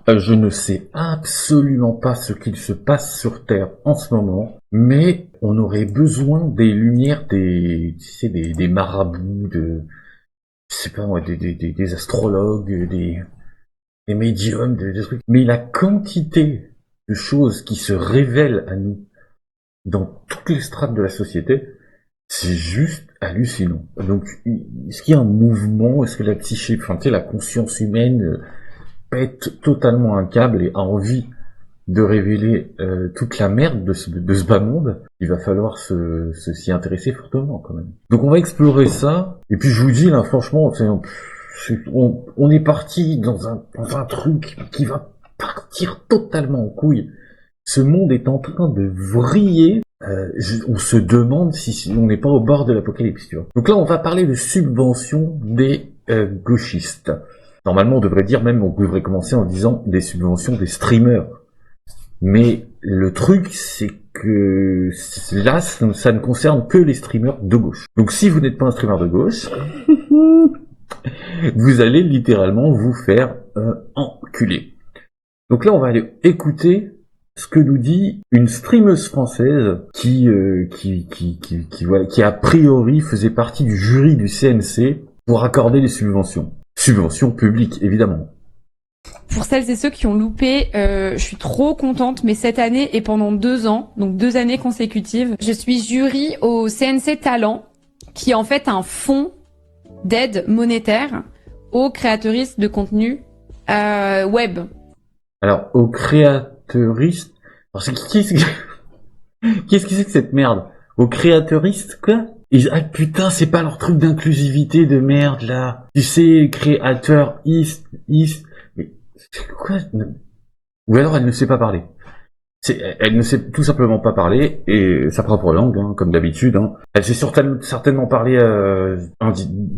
Je ne sais absolument pas ce qu'il se passe sur Terre en ce moment, mais on aurait besoin des lumières des marabouts, je sais pas moi, des astrologues, des médiums, des trucs. Mais la quantité de choses qui se révèlent à nous dans toutes les strates de la société, c'est juste hallucinant. Donc, est-ce qu'il y a un mouvement? Est-ce que la psyché, la conscience humaine pète totalement un câble et a envie de révéler toute la merde de ce bas monde? Il va falloir s'y intéresser fortement quand même. Donc on va explorer ça. Et puis je vous dis là, franchement, on est parti dans un truc qui va partir totalement en couille. Ce monde est en train de vriller. On se demande si on n'est pas au bord de l'apocalypse, tu vois. Donc là, on va parler de subventions des gauchistes. Normalement, on devrait dire même, on devrait commencer en disant des subventions des streamers. Mais le truc, c'est que là, ça ne concerne que les streamers de gauche. Donc si vous n'êtes pas un streamer de gauche, vous allez littéralement vous faire enculer. Donc là, on va aller écouter ce que nous dit une streameuse française qui a priori faisait partie du jury du CNC pour accorder les subventions. Subventions publiques, évidemment. Pour celles et ceux qui ont loupé, je suis trop contente, mais cette année et pendant 2 ans, donc 2 années consécutives, je suis jury au CNC Talent, qui est en fait un fonds d'aide monétaire aux créateuristes de contenu web. Alors, aux créateuristes... Qu'est-ce que c'est que cette merde? Aux créateuristes, quoi? Ah putain, c'est pas leur truc d'inclusivité de merde, là. Tu sais, créateur, mais c'est quoi? Ou alors elle ne sait pas parler. Elle ne sait tout simplement pas parler, et sa propre langue, hein, comme d'habitude. Hein. Elle sait certainement parler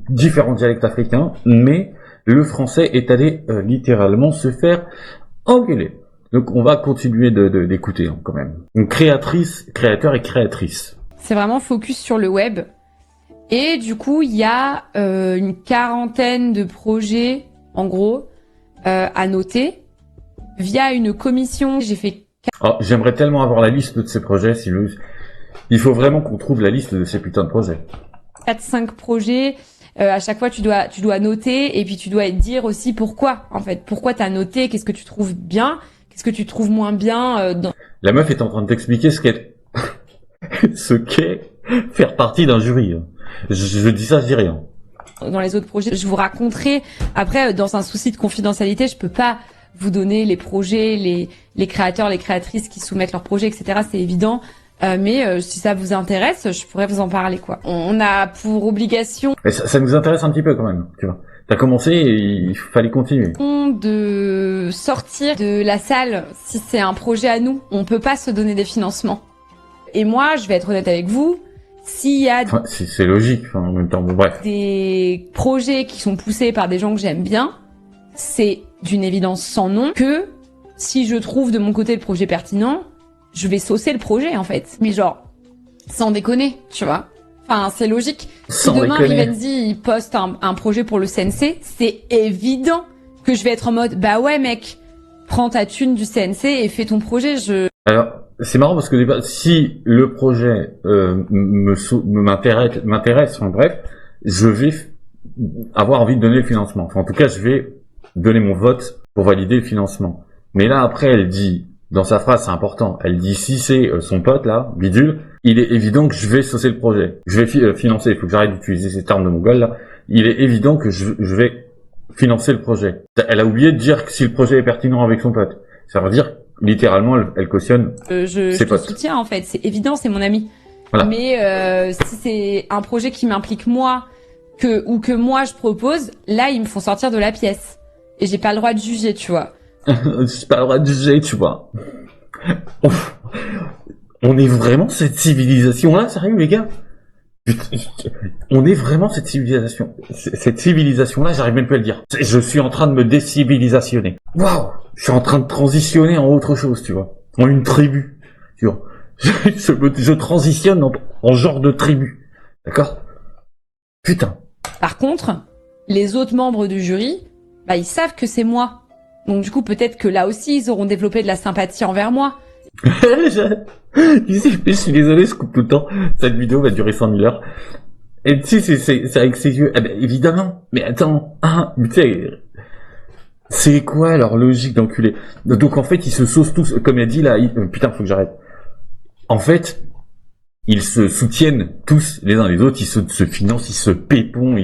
différents dialectes africains, mais le français est allé littéralement se faire engueuler. Donc on va continuer d'écouter hein, quand même. Donc créateur et créatrice. C'est vraiment focus sur le web. Et du coup, il y a une 40aine de projets, en gros, à noter. Via une commission, j'ai fait... j'aimerais tellement avoir la liste de ces projets, Sylvie. Il faut vraiment qu'on trouve la liste de ces putains de projets. 4-5 projets. À chaque fois, tu dois noter et puis tu dois dire aussi pourquoi, en fait. Pourquoi t'as noté, qu'est-ce que tu trouves bien, qu'est-ce que tu trouves moins bien. La meuf est en train de t'expliquer ce qu'est faire partie d'un jury. Je dis ça, je dis rien. Dans les autres projets, je vous raconterai. Après, dans un souci de confidentialité, je peux pas vous donner les projets, les créateurs, les créatrices qui soumettent leurs projets, etc. C'est évident. Mais si ça vous intéresse, je pourrais vous en parler, quoi. On a pour obligation... Mais ça nous intéresse un petit peu quand même, tu vois. T'as commencé et il fallait continuer. De sortir de la salle, si c'est un projet à nous, on peut pas se donner des financements. Et moi, je vais être honnête avec vous, s'il y a... Enfin, c'est logique, enfin, en même temps, bon, bref. Des projets qui sont poussés par des gens que j'aime bien, c'est d'une évidence sans nom que si je trouve de mon côté le projet pertinent, je vais saucer le projet, en fait. Mais genre, sans déconner, tu vois. Enfin, c'est logique. Si demain, Rivenzi, il poste un projet pour le CNC, c'est évident que je vais être en mode, bah ouais, mec, prends ta thune du CNC et fais ton projet, Alors, c'est marrant parce que si le projet m'intéresse, enfin bref, je vais avoir envie de donner le financement. Enfin, en tout cas, je vais donner mon vote pour valider le financement. Mais là, après, elle dit, dans sa phrase, c'est important, elle dit si c'est son pote, là, bidule, il est évident que je vais saucer le projet. Je vais financer, il faut que j'arrête d'utiliser ces termes de mongol, là. Il est évident que je vais financer le projet. Elle a oublié de dire que si le projet est pertinent avec son pote. Ça veut dire littéralement, elle cautionne ses potes. Je te soutiens, en fait. C'est évident, c'est mon ami. Voilà. Mais si c'est un projet qui m'implique moi, ou que moi je propose, là, ils me font sortir de la pièce. Et j'ai pas le droit de juger, tu vois. J'ai pas le droit de juger, tu vois. On est vraiment cette civilisation-là, sérieux, les gars? On est vraiment cette civilisation. Cette civilisation-là, j'arrive même plus à le dire. Je suis en train de me décivilisationner. Waouh! Je suis en train de transitionner en autre chose, tu vois. En une tribu, tu vois. Je transitionne en genre de tribu. D'accord? Putain. Par contre, les autres membres du jury, bah, ils savent que c'est moi. Donc du coup, peut-être que là aussi, ils auront développé de la sympathie envers moi. Tu sais, je suis désolé, je coupe tout le temps. Cette vidéo va durer 100 000 heures. Et tu sais, c'est avec ses yeux. Eh ben, évidemment. Mais attends, tu sais, c'est quoi leur logique d'enculé? Donc en fait, ils se saucent tous, comme il a dit là, putain, faut que j'arrête. En fait, ils se soutiennent tous les uns les autres, ils se financent, ils se pépont,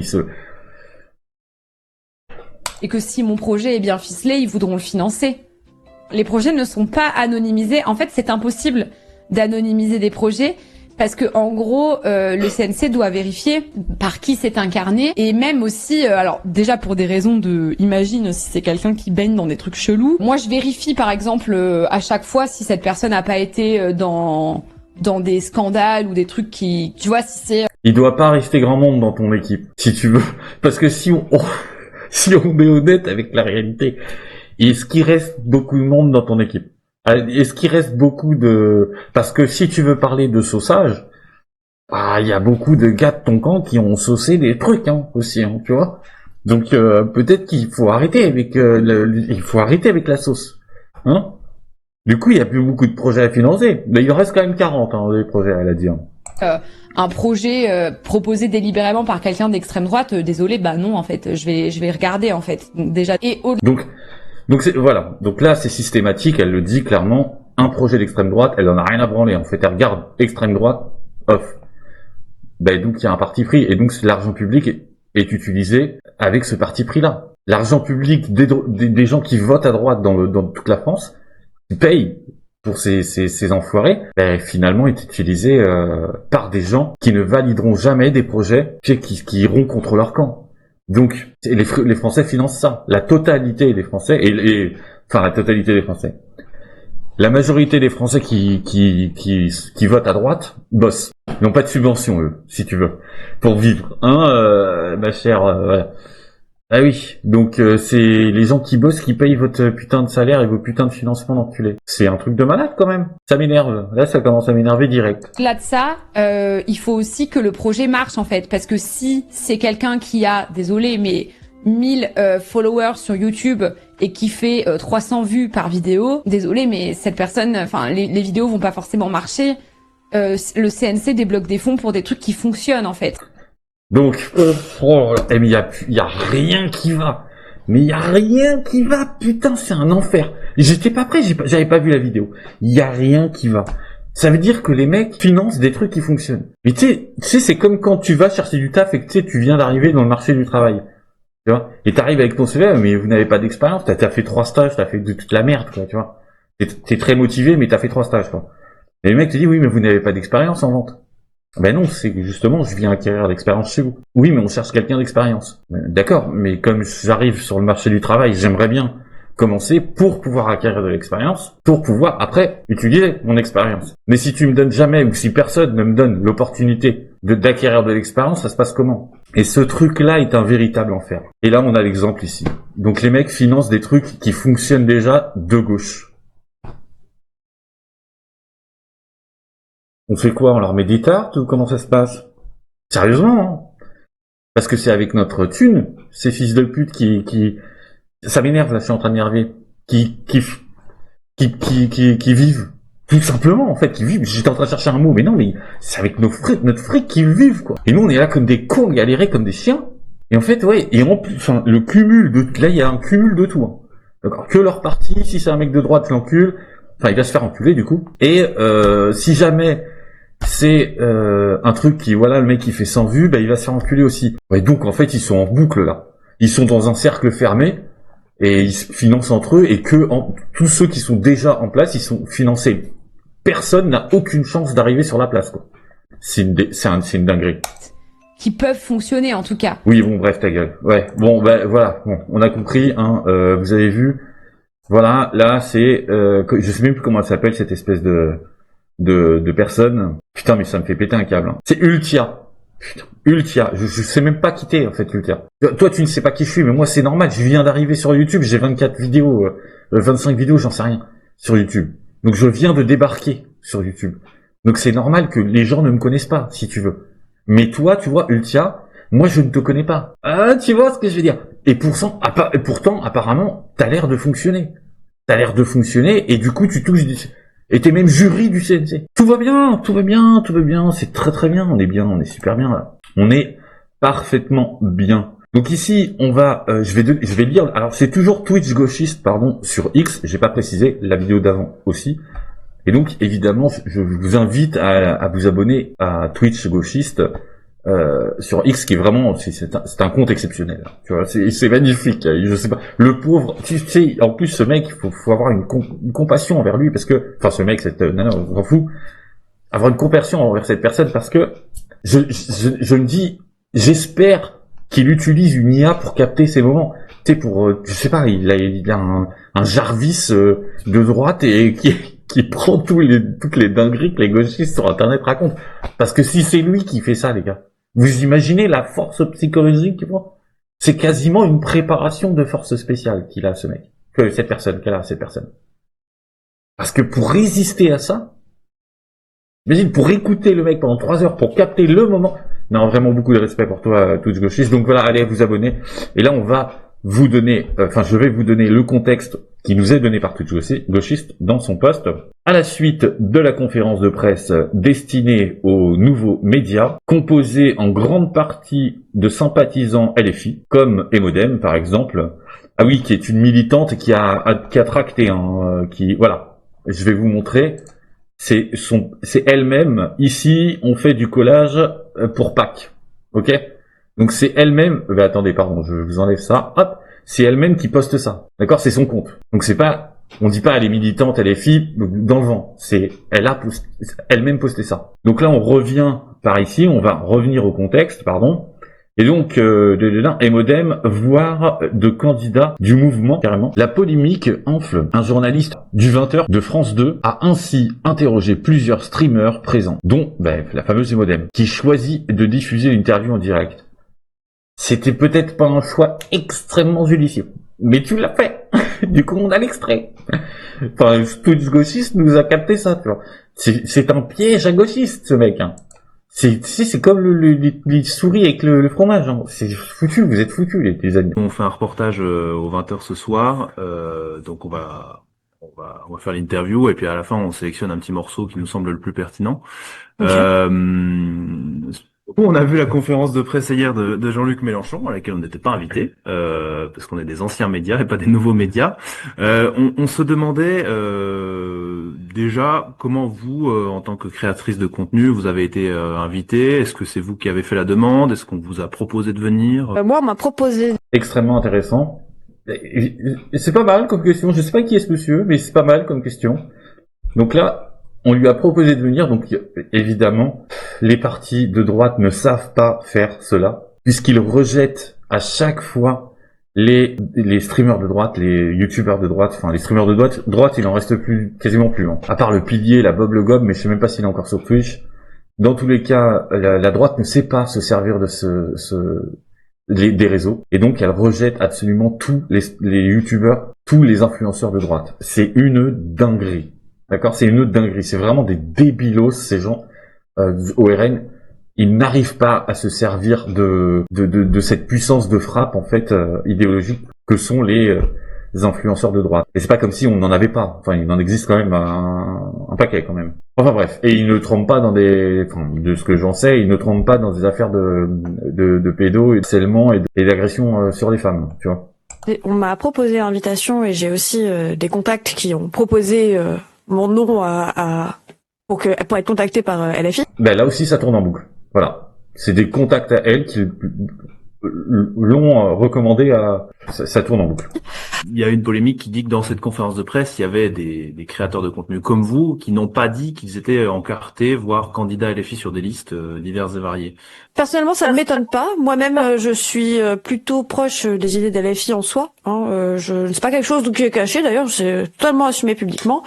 Et que si mon projet est bien ficelé, ils voudront le financer. Les projets ne sont pas anonymisés. En fait, c'est impossible d'anonymiser des projets parce que en gros, le CNC doit vérifier par qui c'est incarné et même aussi, alors déjà pour des raisons imagine si c'est quelqu'un qui baigne dans des trucs chelous. Moi, je vérifie par exemple à chaque fois si cette personne n'a pas été dans des scandales ou des trucs qui, tu vois, si c'est. Il doit pas rester grand monde dans ton équipe, si tu veux, parce que si on est honnête avec la réalité, est-ce qu'il reste beaucoup de monde dans ton équipe? Est-ce qu'il reste beaucoup parce que si tu veux parler de sauçage, il y a beaucoup de gars de ton camp qui ont saucé des trucs, aussi, tu vois. Donc, peut-être qu'il faut arrêter avec, il faut arrêter avec la sauce, Du coup, il y a plus beaucoup de projets à financer. Mais il en reste quand même 40, des projets, elle a dit, Un projet proposé délibérément par quelqu'un d'extrême droite, désolé, non, en fait, je vais regarder, en fait, déjà. Et Donc voilà. Donc là, c'est systématique. Elle le dit clairement. Un projet d'extrême droite, elle en a rien à branler. En fait, elle regarde extrême droite, off. Donc il y a un parti pris et donc l'argent public est utilisé avec ce parti pris-là. L'argent public des gens qui votent à droite dans toute la France, qui payent pour ces enfoirés, finalement est utilisé par des gens qui ne valideront jamais des projets qui iront contre leur camp. Donc, les Français financent ça. La totalité des Français, la totalité des Français. La majorité des Français qui votent à droite, bossent. Ils n'ont pas de subvention, eux, si tu veux, pour vivre. Ma chère, voilà. Ah oui. Donc, c'est les gens qui bossent qui payent votre putain de salaire et vos putains de financements d'enculés. C'est un truc de malade, quand même. Ça m'énerve. Là, ça commence à m'énerver direct. Là de ça, il faut aussi que le projet marche en fait, parce que si c'est quelqu'un qui a, désolé, mais 1000 followers sur YouTube et qui fait 300 vues par vidéo, désolé, mais cette personne, les vidéos vont pas forcément marcher. Le CNC débloque des fonds pour des trucs qui fonctionnent en fait. Donc, mais il y a rien qui va. Mais il y a rien qui va, putain, c'est un enfer. J'étais pas prêt, j'avais pas vu la vidéo. Il y a rien qui va. Ça veut dire que les mecs financent des trucs qui fonctionnent. Mais tu sais, c'est comme quand tu vas chercher du taf et que tu viens d'arriver dans le marché du travail. Tu vois? Et t'arrives avec ton CV, mais vous n'avez pas d'expérience, t'as fait 3 stages, t'as fait de toute la merde, quoi, tu vois. T'es très motivé, mais t'as fait 3 stages, quoi. Et le mec te dit, oui, mais vous n'avez pas d'expérience en vente. Non, c'est justement, je viens acquérir l'expérience chez vous. Oui, mais on cherche quelqu'un d'expérience. D'accord, mais comme j'arrive sur le marché du travail, j'aimerais bien commencer pour pouvoir acquérir de l'expérience, pour pouvoir après utiliser mon expérience. Mais si tu me donnes jamais, ou si personne ne me donne l'opportunité d'acquérir de l'expérience, ça se passe comment? Et ce truc-là est un véritable enfer. Et là, on a l'exemple ici. Donc les mecs financent des trucs qui fonctionnent déjà de gauche. On fait quoi? On leur met des tartes ou comment ça se passe? Sérieusement, Parce que c'est avec notre thune, ces fils de pute qui... Ça m'énerve, là, je suis en train de m'énerver. Qui vivent. Tout simplement, en fait, qui vivent. J'étais en train de chercher un mot, mais non, mais c'est avec notre fric qu'ils vivent, quoi. Et nous, on est là comme des cons, galérés comme des chiens. Et en fait, ouais, et en plus, le cumul là, il y a un cumul de tout, D'accord? Que leur parti, si c'est un mec de droite, l'encule. Il va se faire enculer, du coup. Et, si jamais c'est un truc qui, voilà, le mec qui fait 100 vues, il va se faire enculer aussi. Ouais, donc en fait ils sont en boucle là. Ils sont dans un cercle fermé et ils se financent entre eux et tous ceux qui sont déjà en place, ils sont financés. Personne n'a aucune chance d'arriver sur la place, quoi. C'est une dinguerie. Qui peuvent fonctionner en tout cas. Oui, bon, bref, ta gueule. Ouais, bon, voilà, bon, on a compris, vous avez vu. Voilà, là c'est, je sais même plus comment elle s'appelle cette espèce de personnes. Putain, mais ça me fait péter un câble. C'est Ultia. Putain, Ultia. Je sais même pas qui t'es, en fait, Ultia. Toi, tu ne sais pas qui je suis, mais moi, c'est normal. Je viens d'arriver sur YouTube. J'ai 24 vidéos, 25 vidéos, j'en sais rien, sur YouTube. Donc, je viens de débarquer sur YouTube. Donc, c'est normal que les gens ne me connaissent pas, si tu veux. Mais toi, tu vois, Ultia, moi, je ne te connais pas. Ah, tu vois ce que je veux dire? Et pourtant, apparemment, t'as l'air de fonctionner. Et du coup, tu touches et t'es même jury du CNC. Tout va bien, c'est très très bien, on est super bien là. On est parfaitement bien. Donc ici, on va, je vais lire, alors c'est toujours Twitch gauchiste, pardon, sur X, j'ai pas précisé, la vidéo d'avant aussi. Et donc, évidemment, je vous invite à vous abonner à Twitch gauchiste, sur X, qui est vraiment, c'est un compte exceptionnel. Tu vois, c'est magnifique. Je sais pas, le pauvre, tu sais, en plus ce mec, faut avoir une compassion envers lui parce que, enfin ce mec, non, on s'en fout, avoir une compassion envers cette personne parce que je me dis, j'espère qu'il utilise une IA pour capter ces moments. Tu sais, pour, je sais pas, il a un Jarvis de droite et qui prend toutes les dingueries que les gauchistes sur Internet racontent. Parce que si c'est lui qui fait ça, les gars. Vous imaginez la force psychologique qu'il voit? C'est quasiment une préparation de force spéciale qu'elle a, cette personne. Parce que pour résister à ça, imagine, pour écouter le mec pendant 3 heures, pour capter le moment, non, vraiment beaucoup de respect pour toi, Twitch gauchiste. Donc voilà, allez vous abonner. Et là, on va vous donner, je vais vous donner le contexte qui nous est donné par Twitch gauchiste dans son post. À la suite de la conférence de presse destinée aux nouveaux médias, composée en grande partie de sympathisants LFI, comme Emodem par exemple, ah oui, qui est une militante et qui a tracté, voilà, je vais vous montrer, c'est elle-même, ici on fait du collage pour Pâques, ok? Donc c'est elle-même, attendez, pardon, je vous enlève ça, hop, c'est elle-même qui poste ça, d'accord? C'est son compte, donc c'est pas, on dit pas elle est militante, elle est fille, dans le vent. Elle a elle-même posté ça. Donc là, on revient par ici, on va revenir au contexte, pardon. Et donc, Emodem, voire de candidats du mouvement, carrément. La polémique enfle. Un journaliste du 20h de France 2 a ainsi interrogé plusieurs streamers présents, dont la fameuse Emodem, qui choisit de diffuser l'interview en direct. C'était peut-être pas un choix extrêmement judicieux, mais tu l'as fait. Du coup, on a l'extrait. Enfin, Twitch gauchiste nous a capté ça, tu vois. C'est un piège à gauchiste, ce mec, hein. C'est comme les souris avec le fromage, hein. C'est foutu, vous êtes foutus, les amis. On fait un reportage aux 20h ce soir, donc on va faire l'interview et puis à la fin on sélectionne un petit morceau qui nous semble le plus pertinent. Okay. On a vu la conférence de presse hier de Jean-Luc Mélenchon, à laquelle on n'était pas invité, parce qu'on est des anciens médias et pas des nouveaux médias. On se demandait déjà comment vous, en tant que créatrice de contenu, vous avez été invitée. Est-ce que c'est vous qui avez fait la demande? Est-ce qu'on vous a proposé de venir? Moi, on m'a proposé. Extrêmement intéressant. C'est pas mal comme question. Je sais pas qui est ce monsieur, mais c'est pas mal comme question. Donc là, on lui a proposé de venir, donc évidemment, les partis de droite ne savent pas faire cela, puisqu'ils rejettent à chaque fois les streamers de droite, les youtubeurs de droite, enfin les streamers de droite, il en reste quasiment plus. Hein. À part le pilier, la Bob le Gob, mais je sais même pas s'il est encore sur Twitch. Dans tous les cas, la droite ne sait pas se servir de des réseaux, et donc elle rejette absolument tous les youtubeurs, tous les influenceurs de droite. C'est une dinguerie. D'accord, c'est une autre dinguerie. C'est vraiment des débilos, ces gens au RN. Ils n'arrivent pas à se servir de cette puissance de frappe en fait idéologique que sont les influenceurs de droite. Et c'est pas comme si on n'en avait pas. Enfin, il en existe quand même un paquet quand même. Enfin bref, et ils ne trompent pas de ce que j'en sais, ils ne trompent pas dans des affaires de pédos et de harcèlement et d'agression sur les femmes, tu vois. On m'a proposé l'invitation et j'ai aussi des contacts qui ont proposé mon nom pour être contacté par LFI. Là aussi, ça tourne en boucle. Voilà. C'est des contacts à elle qui l'ont recommandé ça tourne en boucle. Il y a une polémique qui dit que dans cette conférence de presse, il y avait des créateurs de contenu comme vous qui n'ont pas dit qu'ils étaient encartés, voire candidats LFI sur des listes diverses et variées. Personnellement, ça ne m'étonne pas. Moi-même, je suis plutôt proche des idées d'LFI en soi. C'est pas quelque chose qui est caché, d'ailleurs, c'est totalement assumé publiquement.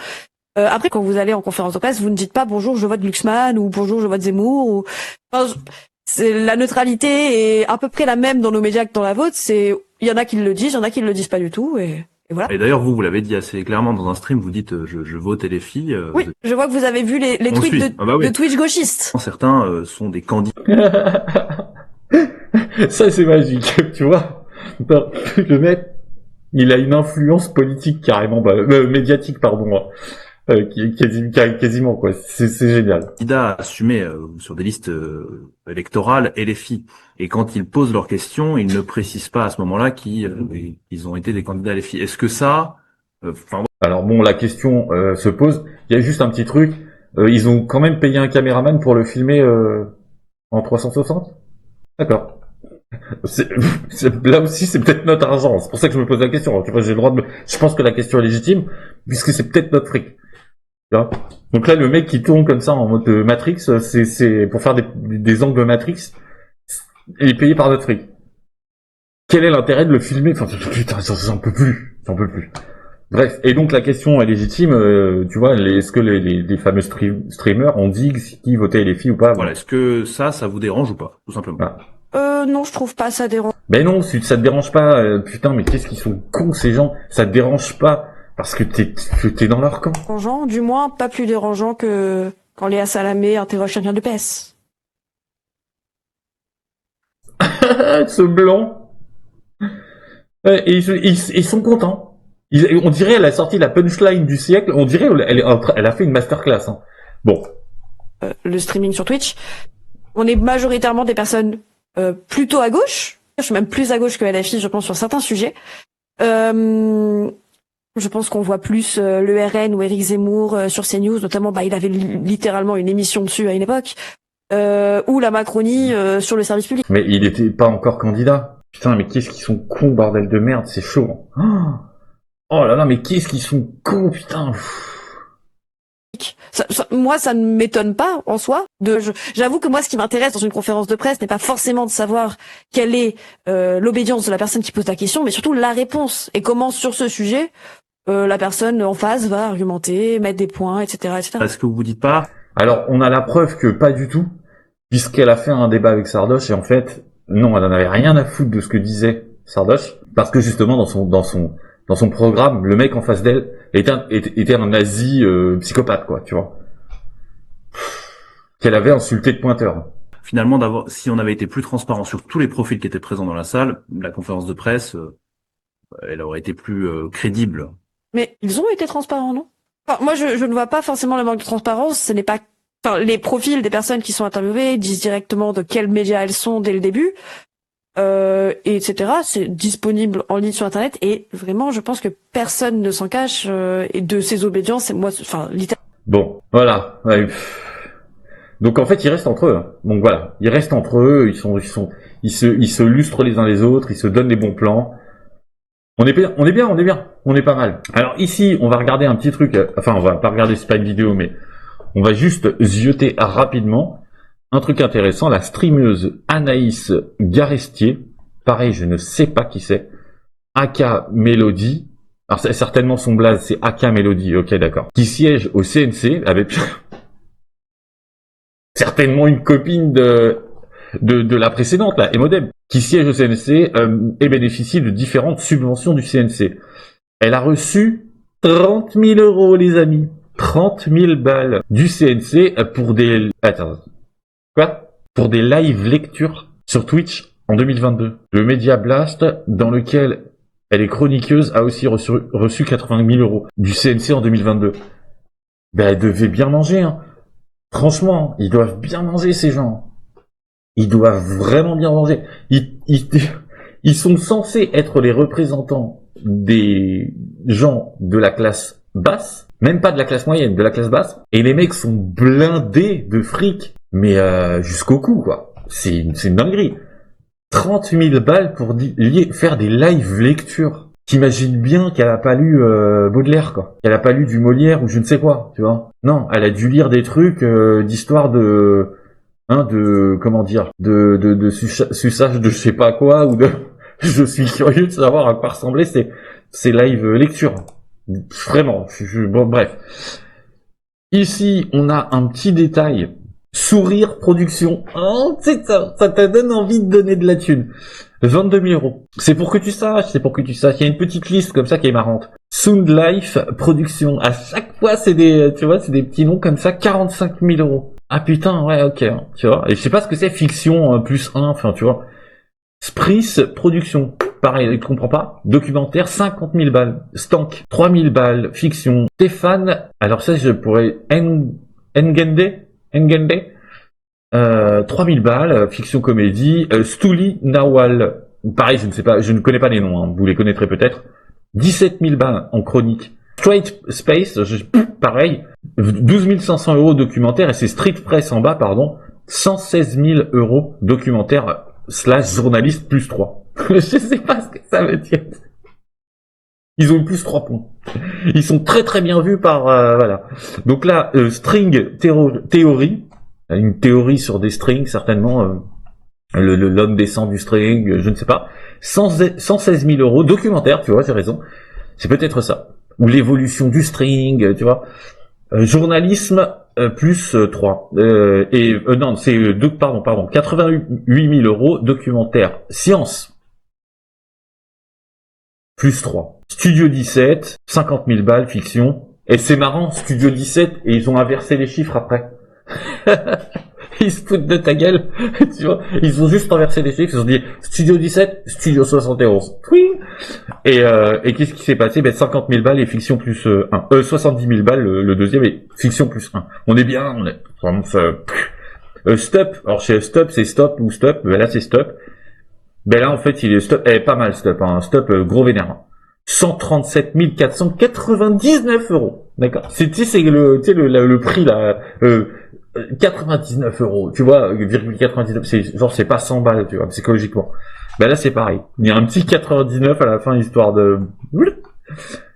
Après, quand vous allez en conférence de presse, vous ne dites pas bonjour, je vote Glucksmann ou bonjour, je vote Zemmour. La neutralité est à peu près la même dans nos médias que dans la vôtre. Il y en a qui le disent, il y en a qui le disent pas du tout, et voilà. Et d'ailleurs, vous l'avez dit assez clairement dans un stream, vous dites je vote LFI. Oui, je vois que vous avez vu les tweets de Twitch gauchiste. Certains sont des candidats. Ça c'est magique, tu vois. Non, le mec, il a une influence politique carrément, médiatique, pardon, qui est quasiment, quoi. C'est génial. Candidats assumés sur des listes électorales LFI. Et quand ils posent leurs questions, ils ne précisent pas à ce moment-là qu'ils ont été des candidats LFI. Est-ce que ça... Alors bon, la question se pose. Il y a juste un petit truc. Ils ont quand même payé un caméraman pour le filmer en 360 ? D'accord. Là aussi, c'est peut-être notre argent. C'est pour ça que je me pose la question. Tu vois, j'ai le droit je pense que la question est légitime, puisque c'est peut-être notre fric. Tu vois. Donc là, le mec qui tourne comme ça en mode Matrix, c'est pour faire des angles Matrix, et payé par notre fric. Quel est l'intérêt de le filmer ? Enfin, putain, j'en peux plus. Bref, et donc la question est légitime, tu vois, est-ce que les fameux streamers ont dit qui votait les filles ou pas ? Voilà, est-ce que ça vous dérange ou pas, tout simplement ? Non, je trouve pas ça dérange. Ben non, ça te dérange pas, putain, mais qu'est-ce qu'ils sont cons ces gens ? Ça te dérange pas parce que t'es dans leur camp. Dérangeant, du moins pas plus dérangeant que quand Léa Salamé interroge quelqu'un de PS. Ce blanc. Ouais, et ils sont contents. On dirait elle a sorti la punchline du siècle. On dirait elle a fait une masterclass. Hein. Bon. Le streaming sur Twitch, on est majoritairement des personnes plutôt à gauche. Je suis même plus à gauche que LFI, je pense, sur certains sujets. Je pense qu'on voit plus le RN ou Éric Zemmour sur CNews, notamment. Il avait littéralement une émission dessus à une époque. Ou la Macronie sur le service public. Mais il était pas encore candidat. Putain, mais qu'est-ce qu'ils sont cons, bordel de merde, c'est chaud. Oh là là, mais qu'est-ce qu'ils sont cons, putain. Moi, ça ne m'étonne pas en soi. J'avoue que moi, ce qui m'intéresse dans une conférence de presse n'est pas forcément de savoir quelle est l'obédience de la personne qui pose la question, mais surtout la réponse et comment sur ce sujet la personne en face va argumenter, mettre des points, etc., etc. Est-ce que vous dites pas ? Alors, on a la preuve que pas du tout, puisqu'elle a fait un débat avec Sardoche et en fait, non, elle en avait rien à foutre de ce que disait Sardoche, parce que justement dans son programme, le mec en face d'elle était un nazi psychopathe, quoi, tu vois. Qu'elle avait insulté de pointeur. Finalement, si on avait été plus transparent sur tous les profils qui étaient présents dans la salle, la conférence de presse, elle aurait été plus crédible. Mais ils ont été transparents, non ? Enfin, moi, je ne vois pas forcément le manque de transparence. Ce n'est pas, les profils des personnes qui sont interviewées disent directement de quels médias elles sont dès le début, et etc. C'est disponible en ligne sur Internet et vraiment, je pense que personne ne s'en cache et de ces obédiences. Et moi, littéralement. Bon, voilà. Ouais. Donc en fait, ils restent entre eux. Hein. Donc voilà, ils restent entre eux. Ils se lustrent les uns les autres. Ils se donnent les bons plans. On est bien. On est pas mal. Alors ici, on va regarder un petit truc. Enfin, on va pas regarder, c'est pas une vidéo, mais on va juste zioter rapidement un truc intéressant. La streameuse Anaïs Garestier. Pareil, je ne sais pas qui c'est. Aka Melody. Alors c'est certainement son blaze, c'est Aka Melody. Ok, d'accord. Qui siège au CNC avec certainement une copine de la précédente, là, Emodem, qui siège au CNC et bénéficie de différentes subventions du CNC. Elle a reçu 30 000 euros, les amis. 30 000 balles du CNC pour des... Attends. Quoi ? Pour des live lectures sur Twitch en 2022. Le Media Blast, dans lequel elle est chroniqueuse, a aussi reçu 80 000 euros du CNC en 2022. Ben, elle devait bien manger, hein. Franchement, ils doivent bien manger, ces gens. Ils doivent vraiment bien manger. Ils sont censés être les représentants des gens de la classe basse, même pas de la classe moyenne, de la classe basse. Et les mecs sont blindés de fric, mais jusqu'au cou, quoi. C'est une dinguerie. 30 000 balles pour faire des live lectures. T'imagines bien qu'elle a pas lu Baudelaire, quoi. Qu'elle a pas lu du Molière ou je ne sais quoi, tu vois. Non, elle a dû lire des trucs d'histoire de comment dire, de suçage de je sais pas quoi ou de. Je suis curieux de savoir à quoi ressemblaient ces live lectures. Vraiment. Bon, bref. Ici, on a un petit détail. Sourire Production. Oh, c'est ça. Ça te donne envie de donner de la thune. 22 000 euros. C'est pour que tu saches. Il y a une petite liste comme ça qui est marrante. Sound Life Production. À chaque fois, c'est des petits noms comme ça. 45 000 euros. Ah putain, ouais, ok. Tu vois. Et je sais pas ce que c'est fiction plus 1. Enfin, tu vois. Spris Production. pareil, tu comprends pas. Documentaire, 50 000 balles. Stank, 3 000 balles. Fiction. Stéphane, alors ça, je pourrais... Ngende 3 000 balles. Fiction comédie. Stouli Nawal. Pareil, je ne sais pas, je ne connais pas les noms, hein, vous les connaîtrez peut-être. 17 000 balles en chronique. Straight Space, pareil. 12 500 € documentaire, et c'est Street Press en bas, pardon. 116 000 € documentaire / journaliste plus 3. Je sais pas ce que ça veut dire. Ils ont eu plus 3 points. Ils sont très très bien vus par... voilà. Donc là, String Theory. Une théorie sur des strings, certainement. L'homme descend du string, je ne sais pas. 116 000 € documentaire, tu vois, j'ai raison. C'est peut-être ça. Ou l'évolution du string, tu vois. Journalisme plus 3. Non, c'est pardon, 88 000 € documentaire science plus 3. Studio 17, 50 000 balles fiction. Et c'est marrant, Studio 17, et ils ont inversé les chiffres après. Ils se foutent de ta gueule, tu vois. Ils ont juste inversé les chiffres, ils ont dit Studio 17, Studio 71. Oui. Et qu'est-ce qui s'est passé? 50 000 balles et fiction plus 1. 70 000 balles le deuxième et fiction plus 1. On est bien, on est vraiment ça. Stop. Alors chez Stop, c'est Stop ou Stop. Là, c'est Stop. Là, en fait, il est Stop. Pas mal Stop. Hein. Stop, gros vénère. 137 499 €. D'accord. C'est le prix là. 99 €, tu vois, 0,99, c'est pas 100 balles, tu vois, psychologiquement. Là, c'est pareil. Il y a un petit 99 à la fin, histoire de...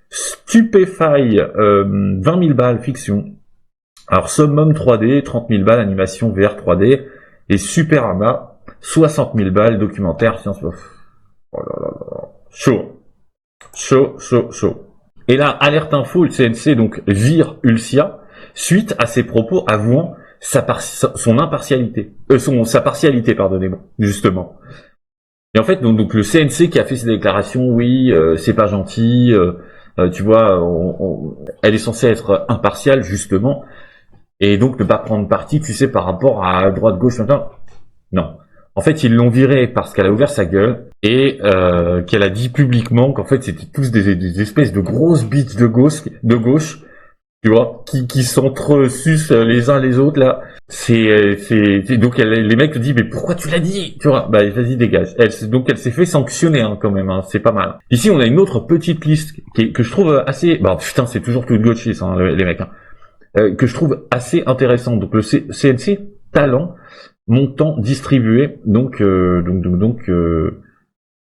Stupefy, 20 000 balles, fiction. Alors, Summum 3D, 30 000 balles, animation VR 3D. Et Superama, 60 000 balles, documentaire, science... Oh là là là. Chaud. Et là, alerte info, le CNC, donc, vire Ulcia, suite à ses propos avouant son impartialité. Sa partialité, pardonnez-moi, justement. Et en fait, donc le CNC qui a fait ses déclarations, oui, c'est pas gentil, tu vois, elle est censée être impartiale, justement, et donc ne pas prendre parti, tu sais, par rapport à droite-gauche, maintenant. Non. En fait, ils l'ont virée parce qu'elle a ouvert sa gueule, et qu'elle a dit publiquement qu'en fait, c'était tous des espèces de grosses bites de gauche, tu vois, qui s'entresucent les uns les autres, là. Donc les mecs te disent, mais pourquoi tu l'as dit? Tu vois, vas-y, dégage. Elle s'est fait sanctionner, hein, quand même, hein, c'est pas mal. Ici, on a une autre petite liste que je trouve assez, putain, c'est toujours tout gauchiste, hein, les mecs, hein. Que je trouve assez intéressant. Donc le CNC talent, montant distribué, donc,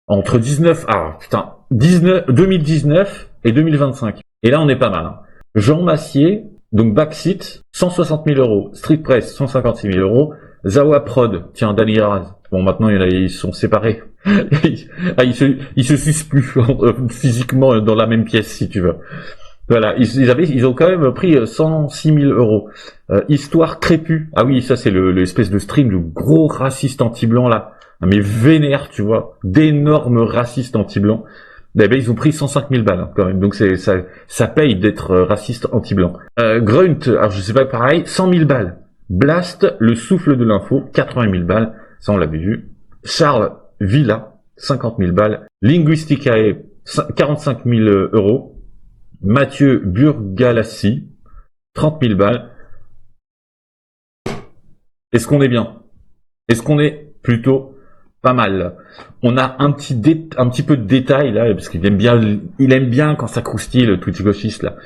entre 2019 et 2025. Et là, on est pas mal, hein. Jean Massier, donc Backseat, 160 000 €. Street Press, 156 000 €. Zawa Prod, tiens, Dani Raz. Bon, maintenant, ils sont séparés. Ils se sucent plus physiquement dans la même pièce, si tu veux. Voilà, ils ont quand même pris 106 000 €. Histoire crépue. Ah oui, ça, c'est l'espèce de stream de gros racistes anti-blancs, là. Mais vénère, tu vois. D'énormes racistes anti-blancs. Ils ont pris 105 000 balles, hein, quand même. Donc ça paye d'être raciste anti-blanc. Grunt, alors je sais pas, pareil, 100 000 balles. Blast, le souffle de l'info, 80 000 balles. Ça, on l'avait vu. Charles Villa, 50 000 balles. Linguisticae, 45 000 €. Mathieu Burgalassi, 30 000 balles. Est-ce qu'on est bien? Est-ce qu'on est plutôt pas mal? On a un petit peu de détails là, parce qu'il aime bien quand ça croustille, le Twitch gauchiste là.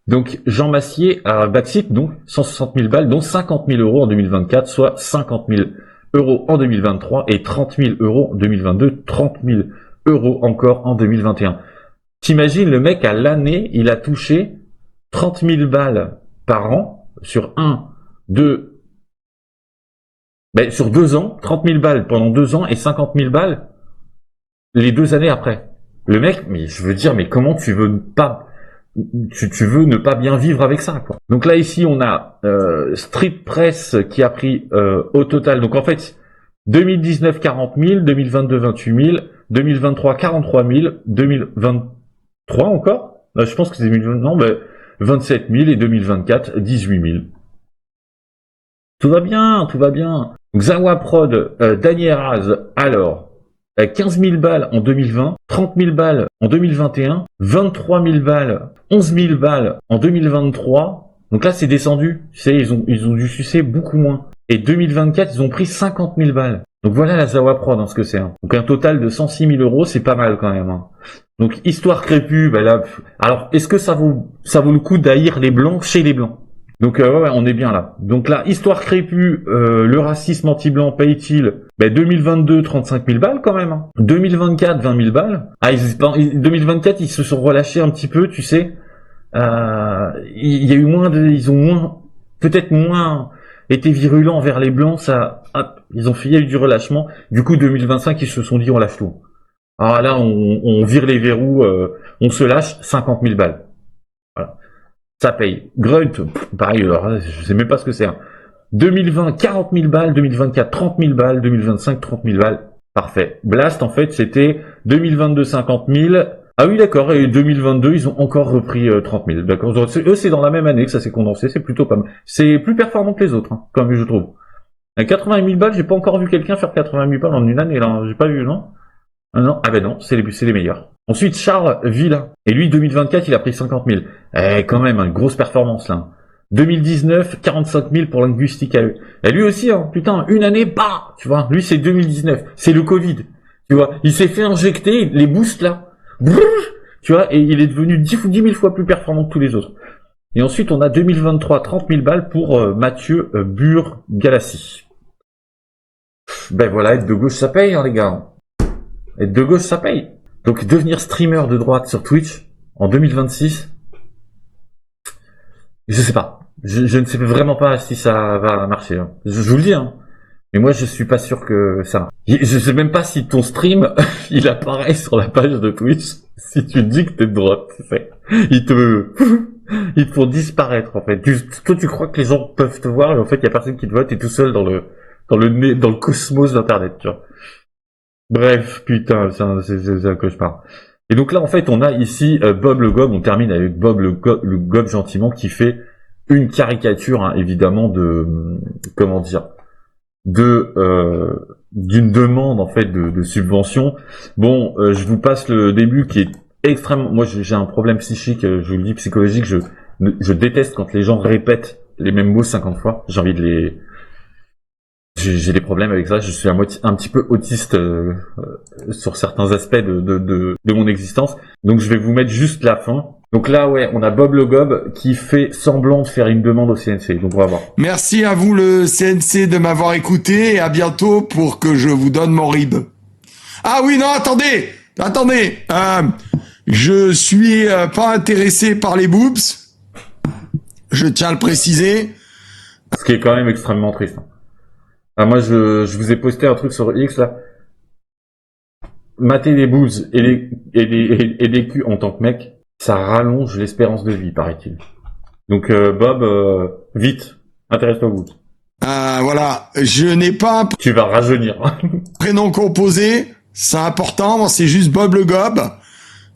Donc Jean Massier à Backseat, donc 160 000 balles, dont 50 000 € en 2024, soit 50 000 € en 2023 et 30 000 € en 2022, 30 000 € encore en 2021. T'imagines, le mec à l'année, il a touché 30 000 balles par an sur sur 2 ans, 30 000 balles pendant 2 ans et 50 000 balles les 2 années après. Le mec, mais je veux dire, mais comment tu veux ne pas bien vivre avec ça, quoi. Donc là, ici, on a Street Press qui a pris au total, donc en fait, 2019 40 000, 2022 28 000, 2023 43 000, 2023 encore, je pense que c'est 27 000 et 2024 18 000. Tout va bien. Donc, Zawa Prod, Daniel Raz, alors, 15 000 balles en 2020, 30 000 balles en 2021, 23 000 balles, 11 000 balles en 2023. Donc là, c'est descendu. Tu sais, ils ont dû sucer beaucoup moins. Et 2024, ils ont pris 50 000 balles. Donc voilà la Zawa Pro dans ce que c'est. Hein. Donc un total de 106 000 euros, c'est pas mal quand même. Hein. Donc histoire crépue, bah là. Alors est-ce que ça vaut le coup d'haïr les blancs chez les blancs? Donc ouais, on est bien là. Donc là, histoire crépue, le racisme anti-blanc paye-t-il 2022, 35 000 balles quand même. Hein. 2024, 20 000 balles. 2024, ils se sont relâchés un petit peu, tu sais. Il y a eu ils ont peut-être moins été virulents envers les blancs. Il y a eu du relâchement. Du coup, 2025, ils se sont dit on lâche tout. Alors là, on vire les verrous, on se lâche 50 000 balles. Voilà. Ça paye. Grunt, pareil, alors, je sais même pas ce que c'est. Hein. 2020, 40 000 balles. 2024, 30 000 balles. 2025, 30 000 balles. Parfait. Blast, en fait, c'était 2022, 50 000. Ah oui, d'accord. Et 2022, ils ont encore repris 30 000. D'accord. Eux, c'est dans la même année que ça s'est condensé. C'est plutôt pas mal. C'est plus performant que les autres, hein, comme je trouve. À 80 000 balles, j'ai pas encore vu quelqu'un faire 80 000 balles en une année, là. J'ai pas vu, non? Non. Ah ben non, c'est les meilleurs. Ensuite, Charles Villa. Et lui, 2024, il a pris 50 000. Quand même, une grosse performance, là. 2019, 45 000 pour Linguistique AE. Et lui aussi, hein, putain, une année, bah, tu vois. Lui, c'est 2019. C'est le Covid. Tu vois. Il s'est fait injecter les boosts, là. Brrr, tu vois, et il est devenu 10 000 fois plus performant que tous les autres. Et ensuite, on a 2023, 30 000 balles pour Mathieu Burgalassi. Ben voilà, être de gauche, ça paye, hein, les gars. Être de gauche, ça paye. Donc, devenir streamer de droite sur Twitch en 2026, je sais pas. Je ne sais vraiment pas si ça va marcher. Hein. Je vous le dis, hein. Mais moi, je suis pas sûr que ça marche. Je sais même pas si ton stream, il apparaît sur la page de Twitch si tu dis que t'es de droite. Ils te font disparaître, en fait. Toi, tu crois que les gens peuvent te voir, et en fait, il y a personne qui te voit, t'es tout seul dans le cosmos d'Internet, tu vois. Bref, putain, c'est un cauchemar. Et donc là, en fait, on a ici Bob le Gob. On termine avec Bob le Gob gentiment qui fait une caricature, hein, évidemment, de comment dire, d'une demande en fait de subvention. Bon, je vous passe le début qui est extrêmement. Moi, j'ai un problème psychique, je vous le dis, psychologique. Je déteste quand les gens répètent les mêmes mots 50 fois. J'ai envie de les j'ai des problèmes avec ça, je suis un petit peu autiste sur certains aspects de mon existence. Donc je vais vous mettre juste la fin. Donc là, ouais, on a Bob le Gob qui fait semblant de faire une demande au CNC. Donc on va voir. Merci à vous le CNC de m'avoir écouté et à bientôt pour que je vous donne mon RIB. Ah oui, non, attendez. Je suis pas intéressé par les boobs. Je tiens à le préciser. Ce qui est quand même extrêmement triste. Ah, moi, je vous ai posté un truc sur X, là. Mater des boobs et des culs en tant que mec, ça rallonge l'espérance de vie, paraît-il. Donc, Bob, vite, intéresse-toi aux boobs. Voilà, je n'ai pas un Tu vas rajeunir. prénom composé, c'est important, moi, c'est juste Bob le Gob.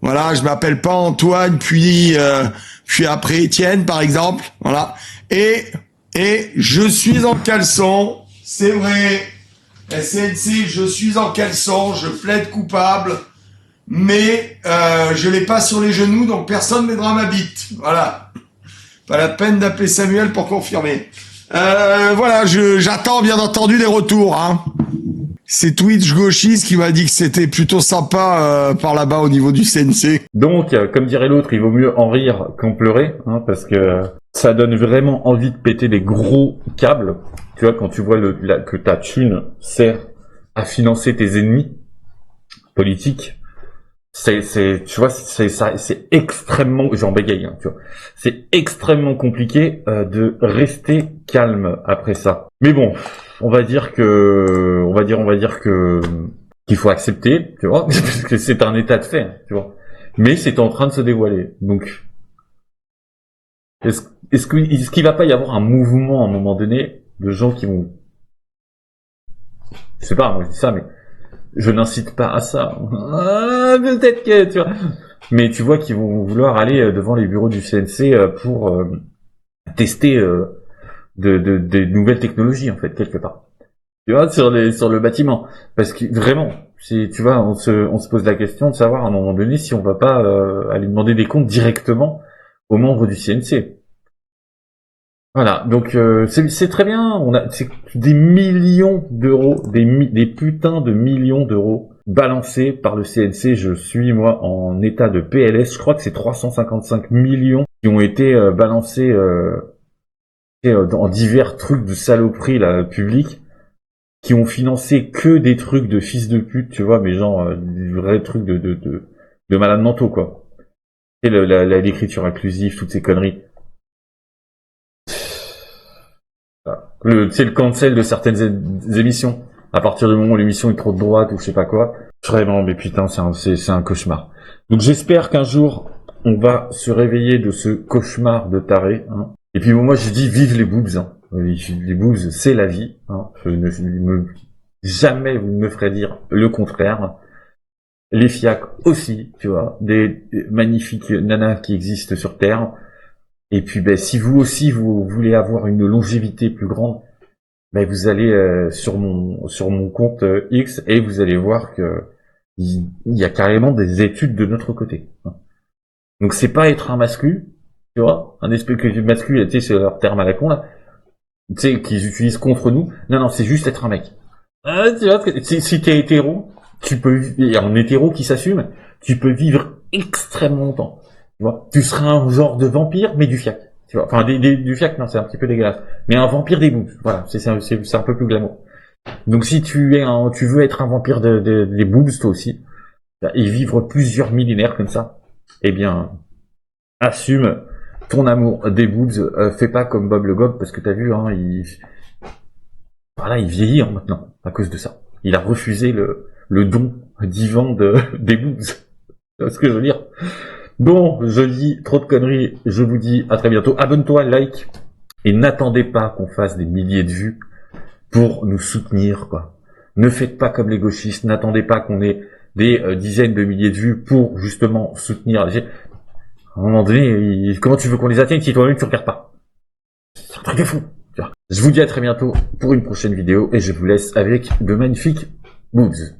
Voilà, je m'appelle pas Antoine, puis après Étienne, par exemple. Voilà. Et je suis en caleçon. C'est vrai, SNC, je suis en caleçon, je plaide coupable, mais je l'ai pas sur les genoux, donc personne m'aidera ma bite. Voilà. Pas la peine d'appeler Samuel pour confirmer. Voilà, j'attends bien entendu des retours. Hein. C'est Twitch gauchiste qui m'a dit que c'était plutôt sympa par là-bas au niveau du CNC. Donc, comme dirait l'autre, il vaut mieux en rire qu'en pleurer, hein, parce que ça donne vraiment envie de péter des gros câbles. Tu vois, quand tu vois que ta thune sert à financer tes ennemis politiques, tu vois, c'est extrêmement, j'en bégaye, hein, tu vois, c'est extrêmement compliqué de rester calme après ça. Mais bon, on va dire que qu'il faut accepter, tu vois, parce que c'est un état de fait, tu vois. Mais c'est en train de se dévoiler, donc est-ce qu'il va pas y avoir un mouvement à un moment donné de gens qui vont, je sais pas, moi je dis ça, mais je n'incite pas à ça. Peut-être que, tu vois, mais tu vois qu'ils vont vouloir aller devant les bureaux du CNC pour tester des nouvelles technologies en fait quelque part. Tu vois, sur le bâtiment. Parce que vraiment, tu vois, on se pose la question de savoir à un moment donné si on va pas aller demander des comptes directement aux membres du CNC. Voilà, donc c'est très bien. C'est des millions d'euros, des putains de millions d'euros balancés par le CNC. Je suis moi en état de PLS. Je crois que c'est 355 millions qui ont été balancés dans divers trucs de saloperie là publics, qui ont financé que des trucs de fils de pute, tu vois, mais genre des vrais trucs de malades mentaux quoi. Et l'écriture inclusive, toutes ces conneries. C'est le cancel de certaines émissions. À partir du moment où l'émission est trop de droite ou je sais pas quoi. Vraiment, mais putain, c'est un cauchemar. Donc j'espère qu'un jour, on va se réveiller de ce cauchemar de taré. Hein. Et puis bon, moi je dis vive les boobs. Hein. Les boobs, c'est la vie. Hein. Jamais vous ne me ferez dire le contraire. Les fiacs aussi, tu vois. Des magnifiques nanas qui existent sur Terre. Et puis, ben, si vous aussi vous voulez avoir une longévité plus grande, ben vous allez sur mon compte X et vous allez voir que il y a carrément des études de notre côté. Donc c'est pas être un mascu, tu vois, un espèce de mascu, tu sais, c'est leur terme à la con là, tu sais, qu'ils utilisent contre nous. Non, c'est juste être un mec. Tu vois, si t'es hétéro, tu peux, et un hétéro qui s'assume, tu peux vivre extrêmement longtemps. Tu vois, tu seras un genre de vampire, mais du fiac. Tu vois, enfin, du fiac, non, c'est un petit peu dégueulasse. Mais un vampire des boobs. Voilà, c'est un peu plus glamour. Donc, si tu veux être un vampire des boobs, toi aussi, et vivre plusieurs millénaires comme ça, eh bien, assume ton amour des boobs. Fais pas comme Bob le Gob, parce que t'as vu, hein, il vieillit, hein, maintenant, à cause de ça. Il a refusé le don divin des boobs. C'est ce que je veux dire. Bon, je dis trop de conneries, je vous dis à très bientôt. Abonne-toi, like, et n'attendez pas qu'on fasse des milliers de vues pour nous soutenir, quoi. Ne faites pas comme les gauchistes, n'attendez pas qu'on ait des dizaines de milliers de vues pour justement soutenir les gens. À un moment donné, comment tu veux qu'on les atteigne si toi-même tu regardes pas? C'est un truc de fou. Je vous dis à très bientôt pour une prochaine vidéo et je vous laisse avec de magnifiques boobs.